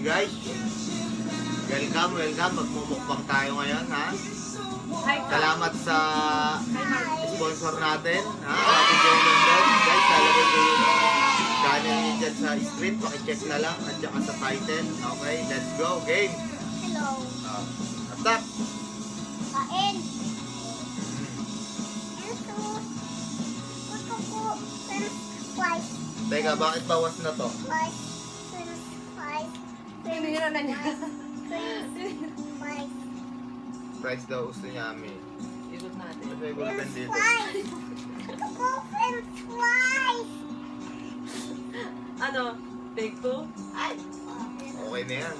Okay guys, welcome. Magmumukbang tayo ngayon, ha? Salamat sa sponsor natin, ha? Ate Joe London. Guys, lalagay ko yung channel niya dyan sa screen. Pakicheck na lang at saka sa title. Okay, let's go. Game. Hello. Attack. Kain. Ito. Gusto ko french fries. Teka, bakit bawas na to? French fries. Tinira na niya. French fries. Price daw gusto niya, Ami. Ikot natin. Ito yung gulpen French dito. fries. Gusto ko french fries. Ano? Take two? Ay! Okay na yan.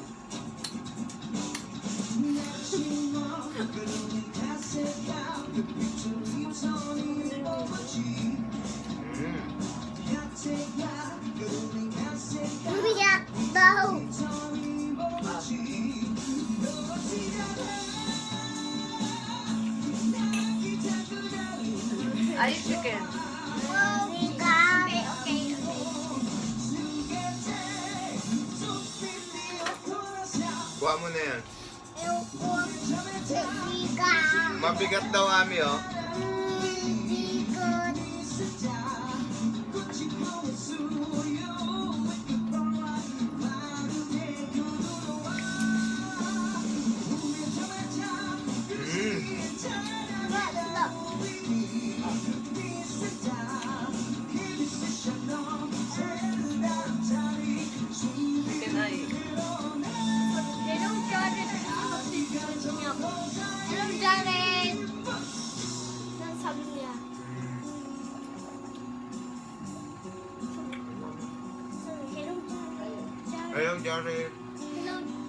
Umiyak daw. Ay, chicken. Okay. Kuha mo na yan. Ayoko. Biga. Mabigat daw, Ami, oh. Bigot. Chicken ay. Hello, Jared. Hello, Jared. Ano sabi niya? Hello, Jared. Ayun, Jared.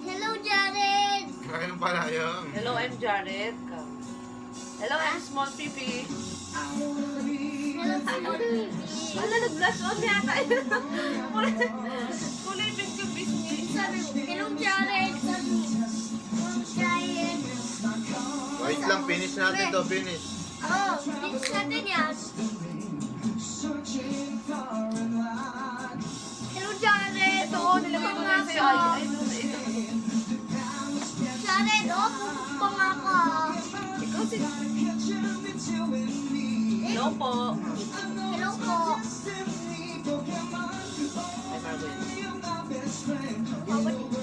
Hello, Jared. Ayun pala yung. Hello, I'm Jared. Hello, I'm Small Pipi. Hello, Jared. Wala, nag-blush on yata. Kulay pink yung business. Sabi mo, hello, Jared. Sabi mo, hello, Jared. Wait lang, finish natin to, finish. Oh, finish natin yan. Hello, Jared. Ito, nilagay ko na sa'yo. Ay, ito. Jared, oh, pupukpang ako. Ikaw si... Hello po. Hello po. Ay, Marvin. Bawal dito.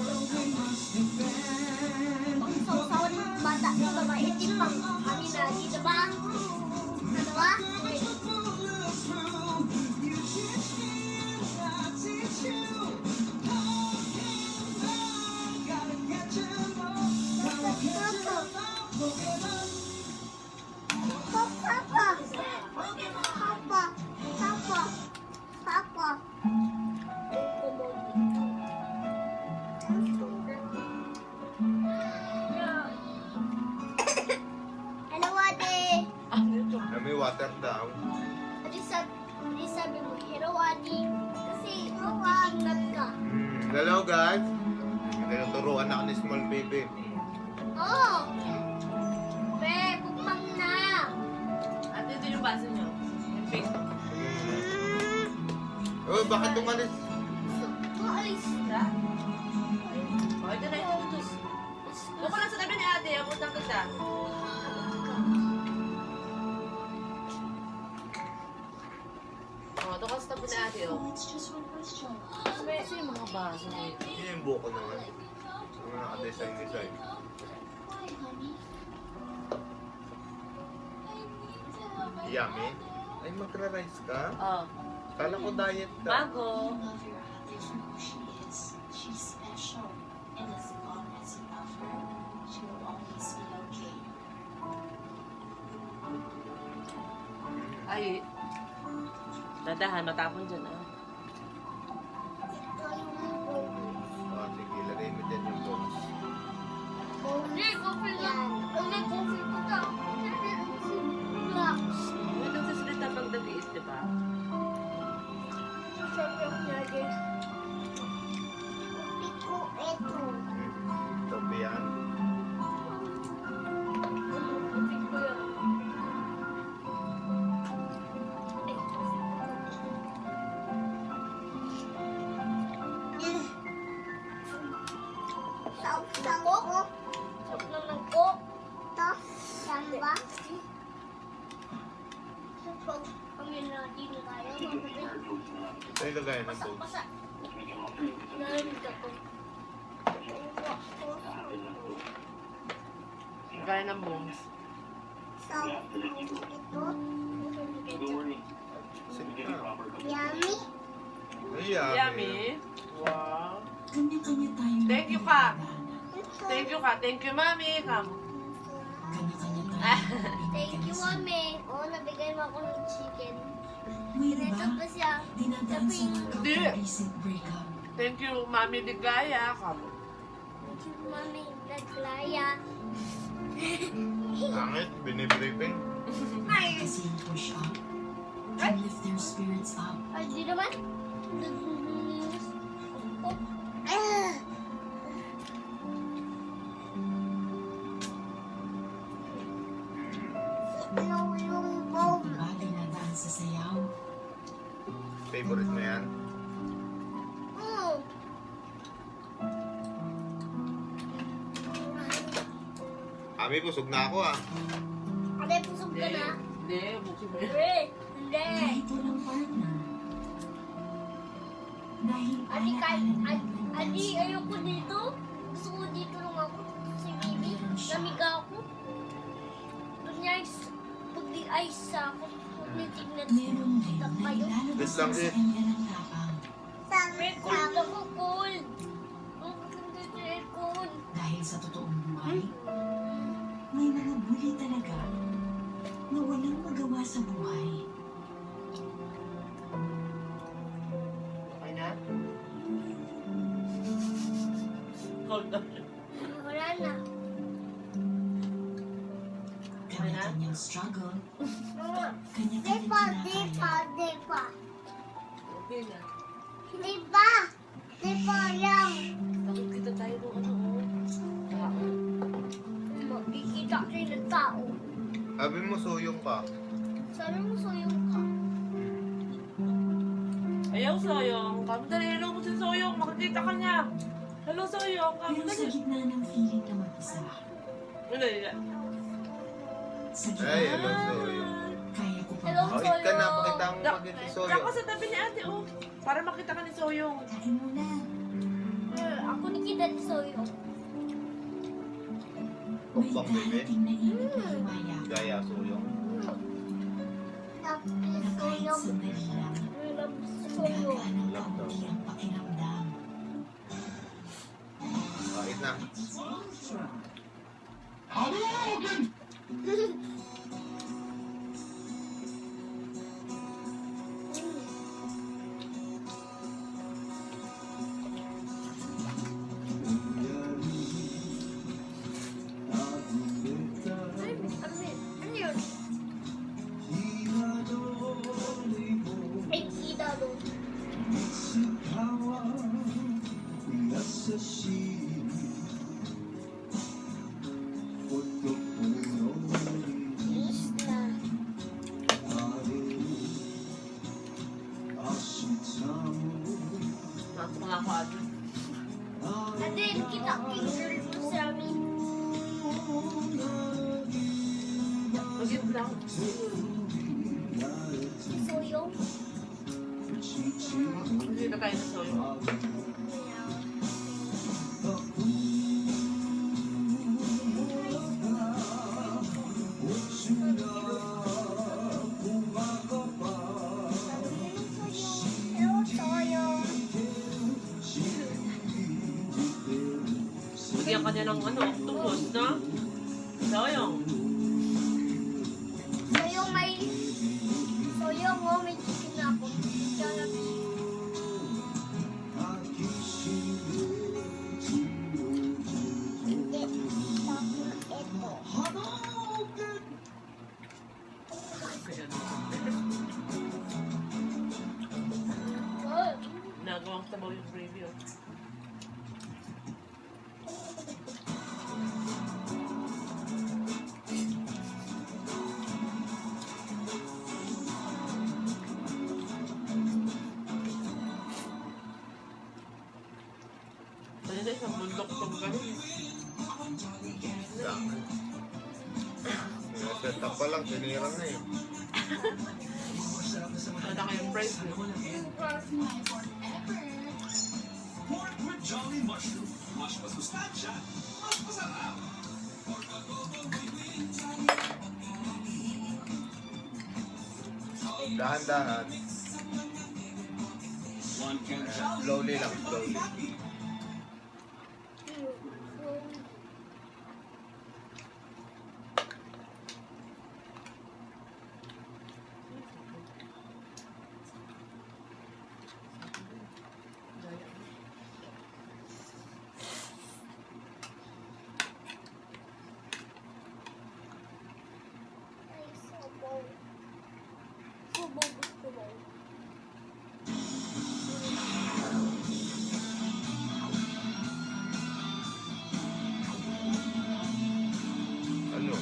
Pag sausawan ng bata, ito ba? Itim pang kami na dito ba? Ano ba? Papa. Hello, Ate. Ano ito? May water daw. Ate, sabi mo, hello, Ate. Kasi, titingnan ka. Hello, guys. Tinuturuan ako ni Small Baby. Oh! Be, pupang na. At ito yung baso nyo. Yung Facebook. Oh, bakit umalis? Maalis. Diba? O, ito na ito. Doon ko lang sa tabi ni ate. Abutan kita. O, doon ka sa tabi ni ate. O. Sabi yung mga baso nito. Yun yung buko naman. Ano naka-design. Yummy. Ay, magra-rice ka? O, Kala ko diet ka. bago. Ay, dadahan, matapon dyan ah. Oh, sige, lagay mo dyan yung bones. Hindi, coffee lang. Hindi, coffee ko ka. Relax. May nagsasalita pag nag-iis, di ba? Sabi ako lagi. Coffee ko ito. Ito ba yan? Coffee ko yan. Ay, Sa coke? Sarap lang ng coke. Ito? Yan ba? Pag kami na di na tayo, Ito yung lagayan ng bowl. basa. Narinig ako. Gaya ng bones. So, ito. Sige na. Yummy. Ay, Yummy. Wow. Kanya-kanya tayong Thank you, ka. Ito. Thank you ka. Thank you, mami. Kam. Kanya-kanya tayong Thank you, Mami. Oo, nabigay mo ako ng chicken. May Ito iba, pa siya. dinadaan sa Hindi. mga recent breakup. Thank you, mami Ligaya. Kam. Thank you, Mami. Naglaya. Angit, binibriefing. Ay! Kasi yung push up can lift their spirits up. Ay, di naman. Oh. Ah! Ano yung bowl? Iba dinadaan sa sayaw. Favorite mo yan? Mm. Ami, busog na ako ah. Ate, pusog ka na? Hindi, buksin mo yan. Hindi. Kahit walang partner. Dahil Adi, alaala ng Adi, ayoko dito. Gusto ko dito lang ako. Si Bibi, namiga ako. Pag nice, pag di ice ako. Pag nitignan meron din na kayo. ilalabas Wait lang, sa eh. kanya ng tapang. May cold ako, cold. Ang ganda sa aircon. Dahil sa totoong buhay, may mga bully talaga na walang magawa sa buhay. Okay na? Cold down. Wala na. Kanya-kanyang struggle, Diba, kanya-kanyang diba, kinakaya. diba. Okay na. Diba? Diba lang. Takot kita tayo ng ano. Tao. Makikita rin ng tao. Sabi mo, suyong ka. Sabi mo suyong ka. Ayaw, Soyong. Kam, dali. Hello mo si Soyong. Makikita ka niya. Hello, Soyong. Kam, Pero sa dali. gitna ng feeling na mag-isa, Ano yun? sa gitna, Ay, hello, suyong. kaya ko pa Hello, ba? Oh, it ka na, pakita mo maging si Diyan Soyong. ka sa tabi ni ate, oh. Para makita ka ni Soyong. Kain mo na. Ako nakita ni suyong. May Bukbang bebe. darating na init na himaya Gaya suyong. Tapos na kahit suyong. sandali lang, Suyong. gagaan ng kaunti ang pakiramdam. Kahit na. Ano yun? Ay, kita doon. Isla. Natok nga ako, ate. Ate, kita picture mo sa amin. Magit lang. Suyong. Magkita tayo sa Soyong. Hello, Suyong. Bigyan ka niya ng ano, octopus, no? Soyong. Suyong may... Suyong, oh, may chicken na ako. Sarap. Hindi. Tapos ito. Oh, Nagawang sabaw yung gravy, oh. bundok pag ganun. Set up pa lang, sinira na eh. Ano kayong price niyo? Dahan-dahan. Slowly lang, slowly. Ay, sabaw. Sabaw gusto mo. Ano?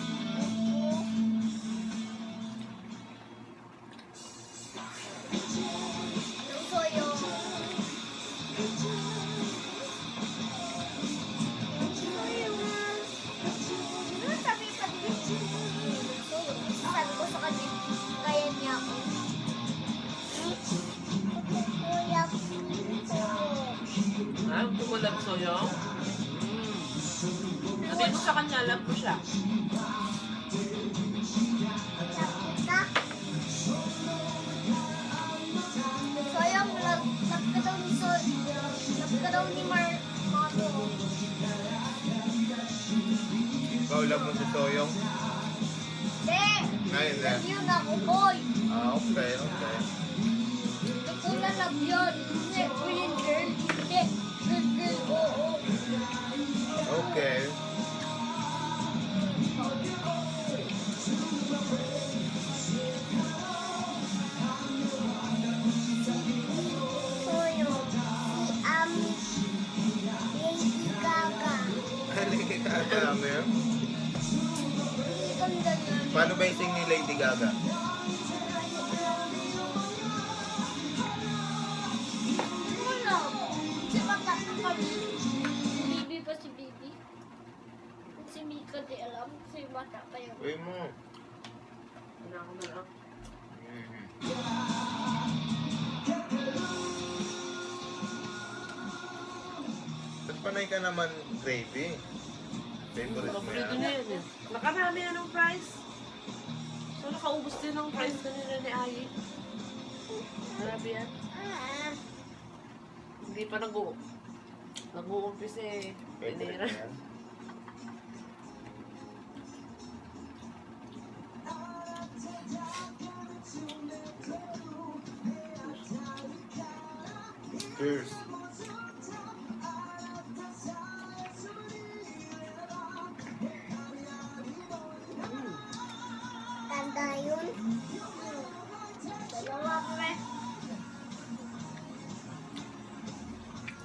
Yung soyo. Ano sabi pa din? Soyo. Sabi ko sa kanya, kaya niya ako. Kuya, soyo. Ah, gusto mo love soyong? Sabihin mo sa kanya, love ko siya. Kita. Soyong, love ka daw ni Soyo. Love ka daw ni Mario. Ikaw lang mo si Soyong? Hindi. Ngayon na. Love yun ako, boy. Ah, okay, okay. Ito na love yun. Hindi, feeling girl. Hindi. Girl, oo. Okay. Soyo. Lady Gaga. Halika ka, ano yun? Hindi kang ganyan. Paano ba yung sing ni Lady Gaga? Wala. Si bata na kami. Bibi pa si Bibi. Si Mika di alam. Si bata pa yun. Uy mo. Ano ako na lang. Mhm. Ba't panay ka naman gravy? Favorite mo Paborito yan? na yun eh. Nakarami na ng price. So nakaubos din ng price kanina ni Ayi. Grabe yan. Ah. Hindi pa nag-uumpisa eh. Favorite Pinira. mo yan? Cheers. Tanda yun. Dalawa kami.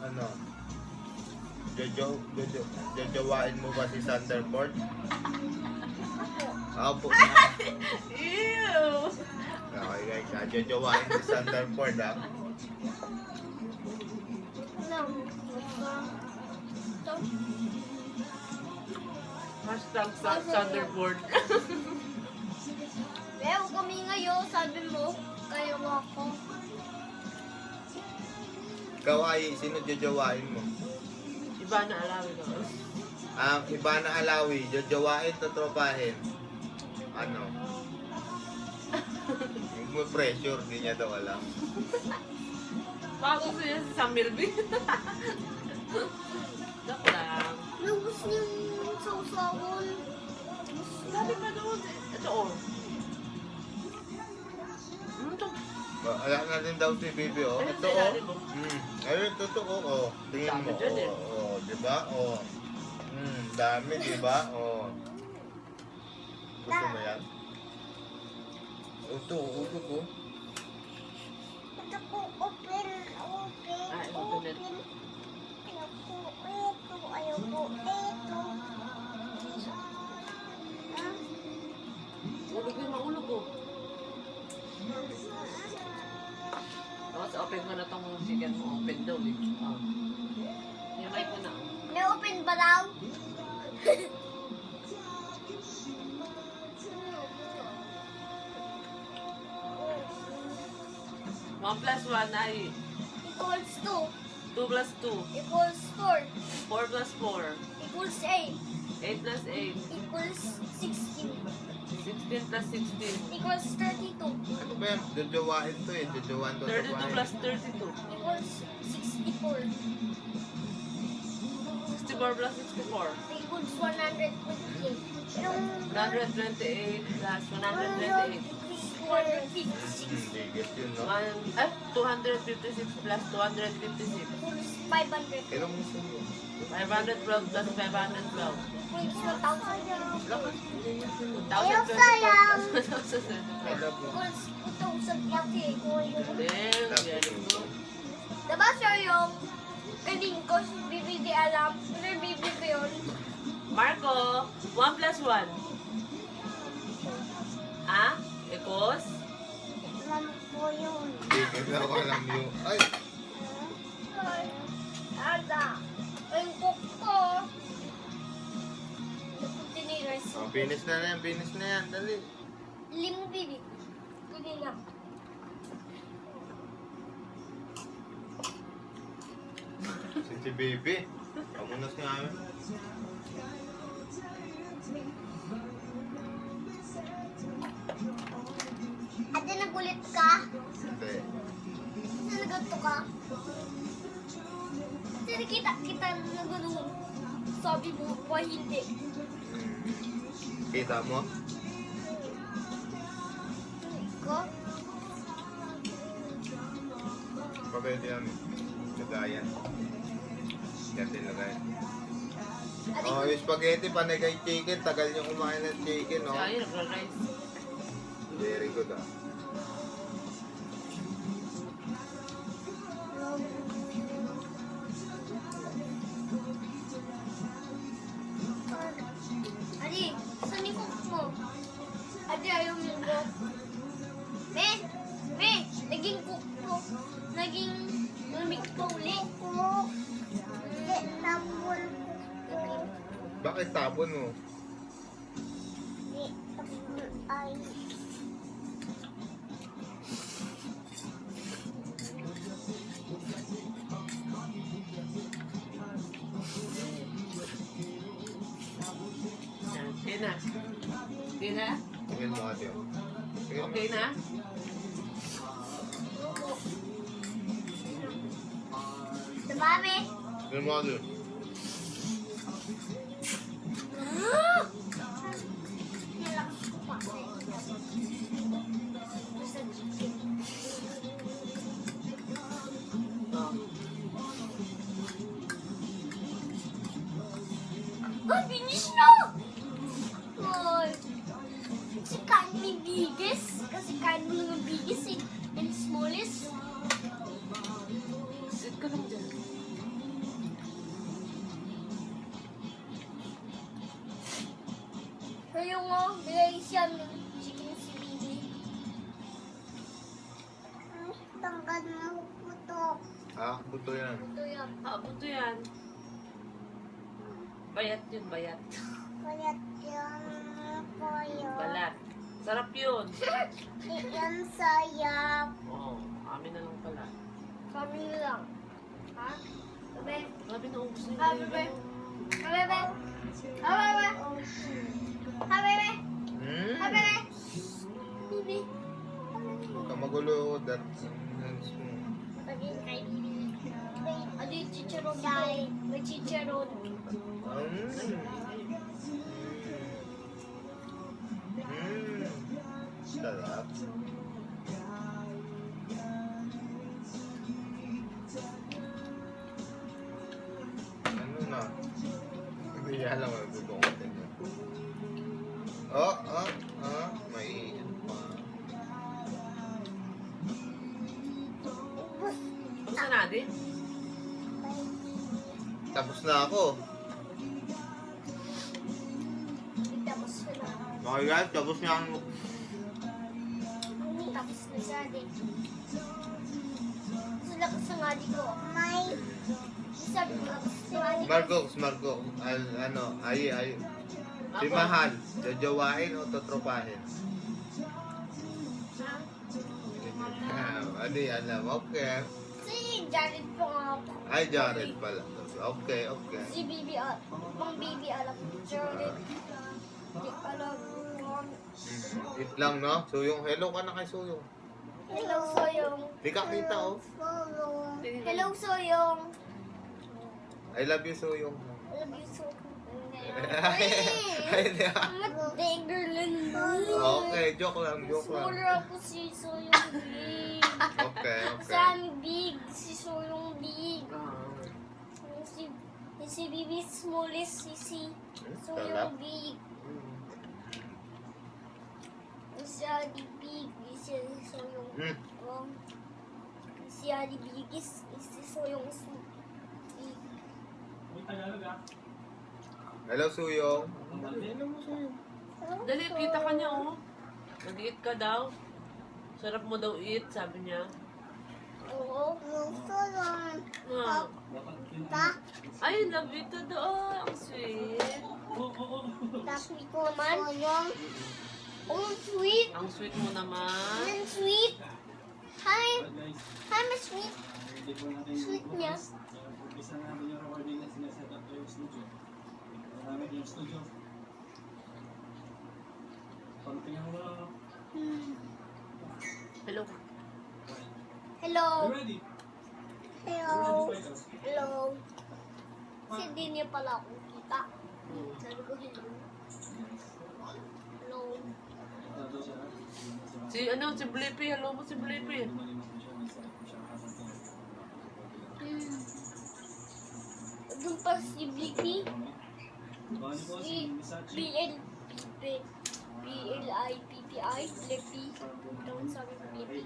Ano? Jojowain mo ba si Thunderbolt? Ako. Apo. Ew! Okay guys, jojowain mo si Thunderbolt ha. Ano? Ito. Hashtag Thunderboard. Pero kami ngayon, sabi mo, kaya mo ako. Ikaw ay, sino jojowain mo? Iba na alawin ako. Ang iba na alawi, jojowain, totropahin. Ano? Huwag mo pressure, di niya daw alam. Baka gusto niya si Samir B. Joke lang. Lubos niyang sausawon. Sabi pa doon. Ito oh. Ano to? Alam natin daw si Bibi, oh. Ayun, Ito, sa oh. ilalim, oh. Ayun, totoo, oh. Tingin mo, Dami dyan, eh. oh. Di ba? Oh. Dami, di ba? Oh. Gusto mo yan? Ito, utot, oh. Ito po, open. Ay, open it. Ayaw po, ito. Ayaw po, ito. Ah, Ulog yung maulog oh. Tapos open mo na tong chicken mo. Open daw eh. Oh. Yung mic ko na. no, pa daw? 1 plus 1 ay Equals 2. 2 plus 2. Equals 4. 4 plus 4. Equals 8. 8 plus 8. Equals 16. 16 plus 16. Equals 32. Ano ba yan? Jojowain to eh. Jojowan to. 32 plus 32. Equals 64. 64 plus 64. Equals 128. Yung 128 plus 128. 256. Bigat yun, no? 256 plus 256. Equals 500. Kailan mo gusto mo? 512 plus 512. Equals 1,000. Lakas. Ayaw sayang. 1,000. I love you. Equals 2,000 yate. Damn, very good. Diba sir yung kaling ko, si Bibi di alam. Pero Bibi ko yun. Marco, 1 plus 1. Ah? Equals? Alam ko yun. Bigat na ako alam yun. Ay! Ay, ada. Yung cook ko. Tinirize. Oh, finish na yan. Finish na yan. Dali. Limo Bibi. Kunin lang. Si Baby. Ako na siya namin. Ate, nagulit ka? Hindi. Kasi nagato ka? Kasi nakita kita na gano'n. Sabi mo, why hindi? Kita mo? Ko? Pagkaya yan. Kadayan. Yan din lagay. Ate, Oh, yung spaghetti, panay kay chicken. Tagal niyo kumain ng chicken, no? Siya, yun, nag-rice. Very good, ah. Adi, saan yung cook mo? Adi, ayaw mo cook. Me, naging cook mo. Naging lamig pa uli. Cook. Hindi, tapon ko. Bakit tapon mo? Hindi, tapon ay. Yan, okay na. Okay na? Tingin mo ate. Oh. Tingin mo. Okay na? Diba, me? Tingin mo ate. Nalakas ko pa. Basta chicken. Oh. Oh, finish na! Ay, kasi kain mo yung biggest. Kasi kain mo lang yung biggest eh. And smallest. Sit ka lang dyan. Kaya nga, bigay siya ng chicken si Bibi. Tanggal na puto. Ah, buto yan. Puto yan. Ah, buto yan. Bayat yun, bayat. Kalat yung koyo. Balat. Sarap yun. Di yan sayap. Oo, amin na lang pala. Kami lang. Ha? Bebe? Grabe na ubus na Ha, bebe? Ha, bebe? Ha, bebe? Ha, bebe? Ha, bebe? Bibi? Huwag ka magulo. That's mo. Pagin kay Bibi. Ano yung chicharon ko? May chicharon. Sarap. Ano na? Hindi alam mo. Gusto ko tingnan. May pa. Tapos na natin? Tapos na ako. Tapos ko na. Okay guys, tapos na ang Tapos na siya din. Sa lakas ng adi ko. May Sabi ko, si Mali. Marco. Ay. Si Mahal, jajawain o totropahin? Alam, okay. Si Jared po nga ako. Ay, Jared pala. Okay. Si Bibi, Mang Bibi alam. Jared. Hindi alam. It lang, no? Suyong, hello ka na kay Suyong. Hello, Soyong. Di ka kita, oh. Hello, Soyong. I love you, Suyong. I love you so much. Ay, di ah. Okay, joke lang. Smaller ako si Soyong Big. Okay. Sam Big, si Soyong Big. Si Bibi smallest, si Soyong Big. Si Adi Big, si Soyong Si Adi Big is si Soyong Big. Hello, Suyong. Dali, kita ka niya, oh. Nag-eat ka daw. Sarap mo daw eat, sabi niya. Oo. Ah. Ay, love you to daw. Ang sweet. Tapos ko naman. Oh, sweet. Ang sweet mo naman. Ang sweet. Hi. Hi, mas sweet. Sweet niya. Umpisa namin yung recording na sineset up ko yung studio. Namin yung studio. Pagtingin mo lang. Hello. Hello. You ready? Hello. Hello. Kasi hindi niya pala ako kita. Sabi ko hello. Hello. Si Blippi. Hello mo si Blippi. Doon pa si Blippi. Si B-L-I-P-P-I. Blippi. Doon sabi ko Blippi.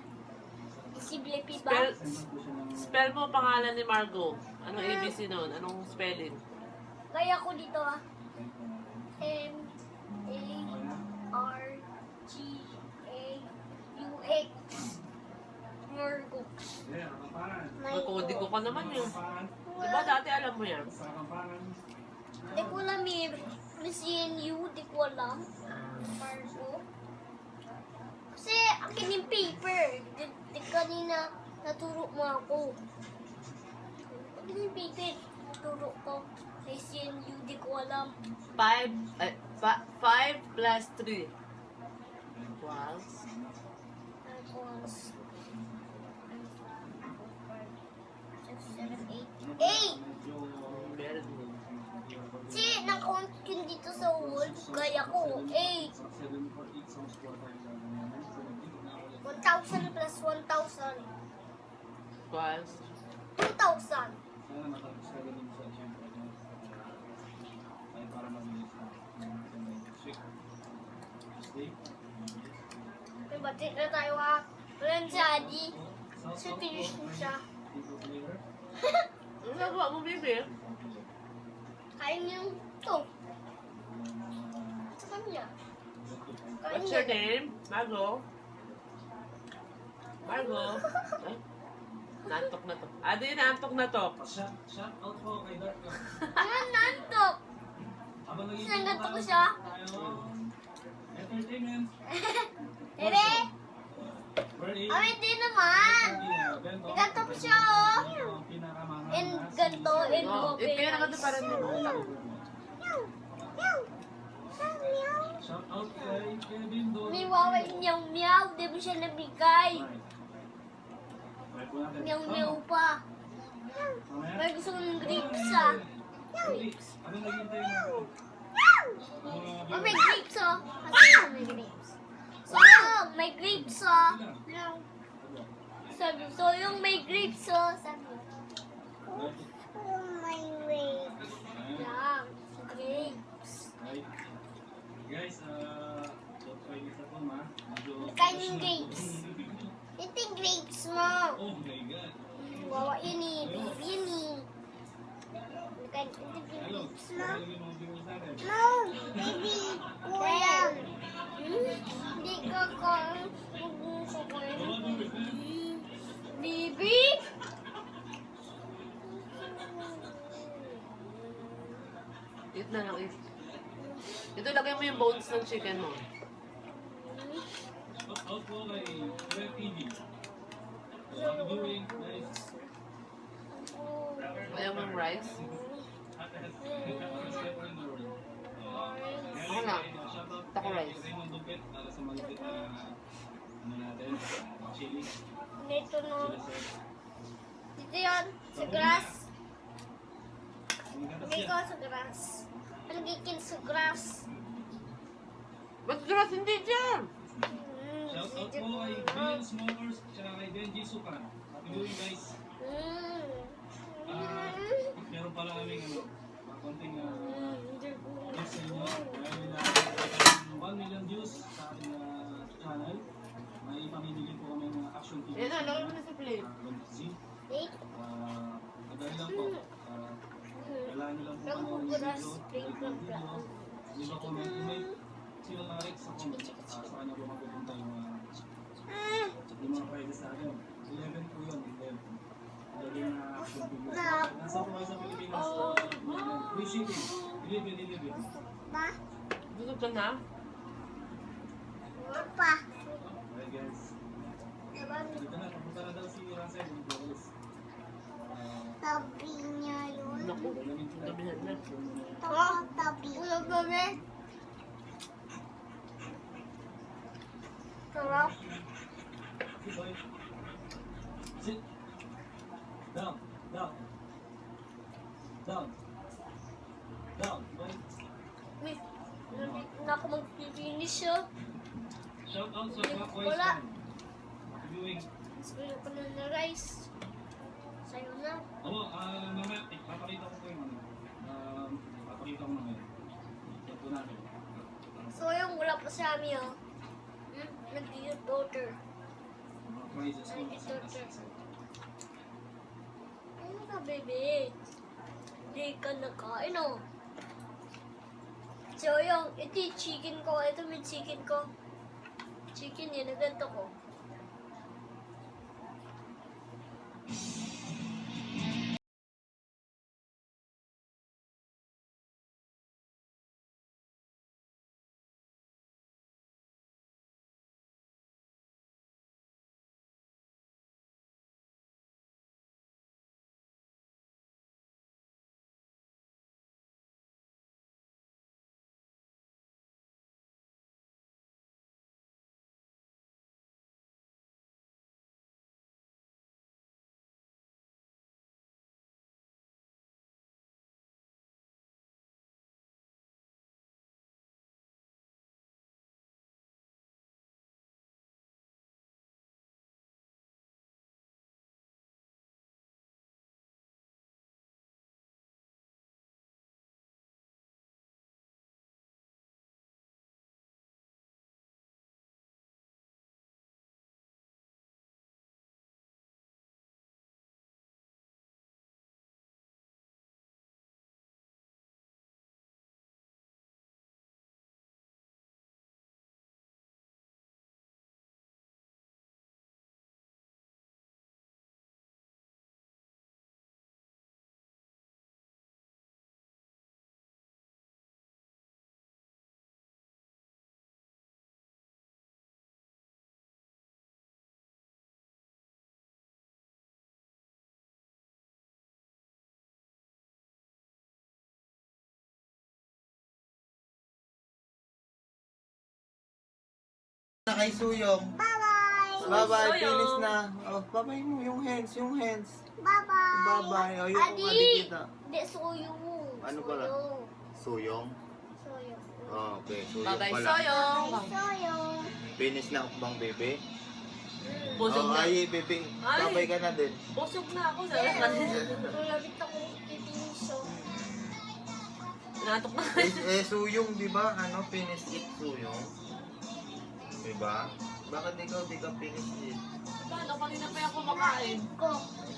Si Blippi ba? Spell mo pangalan ni Margo. Anong ABC noon? Anong spelling? Kaya ko dito M-A-R-G-A-U-X. Margo. Magkodi ko ka naman yun. Diba dati alam mo yan? Di ko alam eh. CNU, di ko alam. Margo. Kasi akin yung paper. Di kanina naturo mo ako. Akin yung paper. Naturo ko. Kay CNU, di ko alam. 5 plus 3. Wow. Tapos, 7, 8. 8! Very good. Kasi na-count yun dito sa wall. Kaya ko, 8. 1,000 plus 1,000. Twice. 2,000. May batik na tayo ha. Walang si Adi. Kasi finish mo siya. Ano nagawa mo, baby? Kain niyo ito. Sa kanya. Kain What's niya. your name? Margo? Margo? Ay, nantok na to. Adi, nantok na to. Shout out po kay Dark. Ano nantok? Sinanggat ko siya. Entertainment. Ere! Ready? Awit din naman. Ganto po siya oh. And ganto, and Oh, open. kaya na ka para mo. Shout out kay Kevin Don. May wawa niyang meow. Di mo siya nabigay. Meow meow pa. May gusto ko ng grapes ah. Ano naghintay mo? Oh, may grapes oh. Kasi may grapes. So, may grapes oh. Sabi, so yung may grapes oh. Sabi, may grapes. Lang, grapes. Guys, don't try this at home, ha? Kain yung grapes. Ito yung grapes mo. Oh my God. Wawa yun eh. Baby yun eh. Kain ito yung grapes mo. Lagi mga viewers natin. No, baby. Kuya. Hindi ka kain. Baby? Eat na lang, eat. Ito, lagay mo yung bones ng chicken mo. Out po kay Red TV. Ang viewing, guys. Ayaw mo yung rice? Ako na. Tako rice. Raymond Dupet, para sa malupit na ano natin, chili. Dito no. Dito yan. Sa grass. Lagay ko sa grass. Nagiging sa grass. Ba't grass hindi dyan? Shout out po kay Bill Smokers, tsaka kay Benji Sukan. Happy viewing, guys. Meron pala kaming konting news sa inyo. Dahil 1 million views sa ating channel. May pamimili po kami ng action figures. Yan na, lagay mo na sa plate. Wait. Madali lang po. Kailangan nyo lang po panoorin yung video. Like yung video. Leave a comment. Kung may sila na like sa comment. Sa kanya po mapupunta yung mga prizes natin. 11 po yun. 11. Lagi na action figures. Nasa po kayo sa Pilipinas. Free shipping. Delivery. Pa? Gusto ka na? Pa? Okay guys. Dito na. Papunta na daw si Russell. Tabi niya yun. Naku, tabihan na. Tabi. Ulo gabi. Sarap. Sit. Down. Down. Down. Down. Right. Wait. Nandito na ako magpipinish yun. Shout out sa mga boys. Wala. Viewing. Sabi ko na na rice. Sa'yo na. Oo, mamaya, papakita ko po yung papakita ko mamaya. Ito natin. So yung wala pa sa amin oh. Nag-daughter. Mga prizes ko. Ano ka baby? Hindi ka nakain oh. So yung ito yung chicken ko. Ito may chicken ko. Chicken yun. Naganto ko. Na kay Suyong. Bye-bye! Bye-bye, Suyong. finish na. Oh, bye-bye mo yung hands, yung hands. Bye-bye! Bye-bye. Oh, yung Adi! madikita. Hindi, suyong. Ano pala? Suyong? Suyong. Oh, okay, Suyong Bye-bye, pala. Soyong. Suyong. Finish na bang, bebe? Busog Oh, na. ay, bebe. Ay. Bye-bye ka na din. Busog na ako. Dala ka din. Malapit ako pipinish oh. Natok na. Suyong, di ba? Ano, finish it, Suyong. Di ba? Bakit ikaw di ka finish it? Paano? Kanina pa yung kumakain. Ko.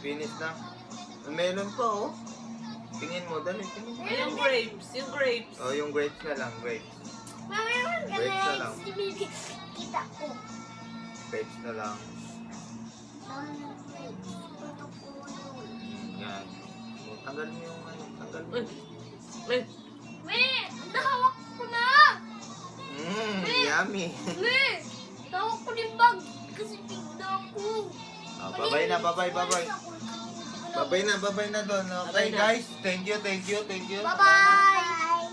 Finish na. Meron pa, oh. Tingin mo, dali, tingin mo. Ay, yung grapes. Yung grapes. Oh, yung grapes na lang, grapes. Meron ka Wait na na lang. si Bibi. Kita ko. Grapes na lang. Tutok ko yun. Yan. Oh, tanggal mo yung ano, tanggal mo. Ay. Ay. Me! mami. Me! Tawag ko yung bag kasi tignan ko. Oh, babay na, babay. Babay na doon. Okay, Babay na. guys. Thank you. Bye-bye!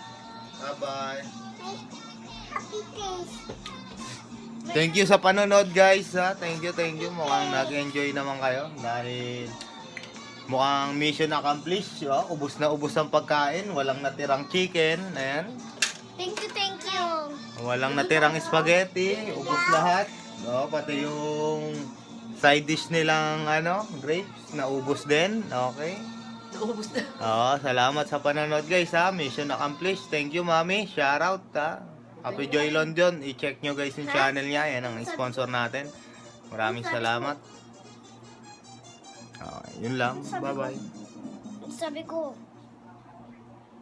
Bye-bye. Happy days! Thank you sa panonood, guys. Ha? Thank you. Mukhang nag-enjoy naman kayo dahil mukhang mission accomplished. Oh. Ubus na ubus ang pagkain. Walang natirang chicken. Ayan. Thank you. Walang natirang spaghetti. Ubus lahat. Oh, pati yung side dish nilang grapes. Naubos din. Okay. Naubos na. Salamat sa panonood, guys. Ha? Mission accomplished. Thank you, Mami. Shout out. Ha? Happy Joy London. I-check nyo, guys, yung channel niya. Yan ang sponsor natin. Maraming salamat. Yun lang. Bye-bye. Sabi ko,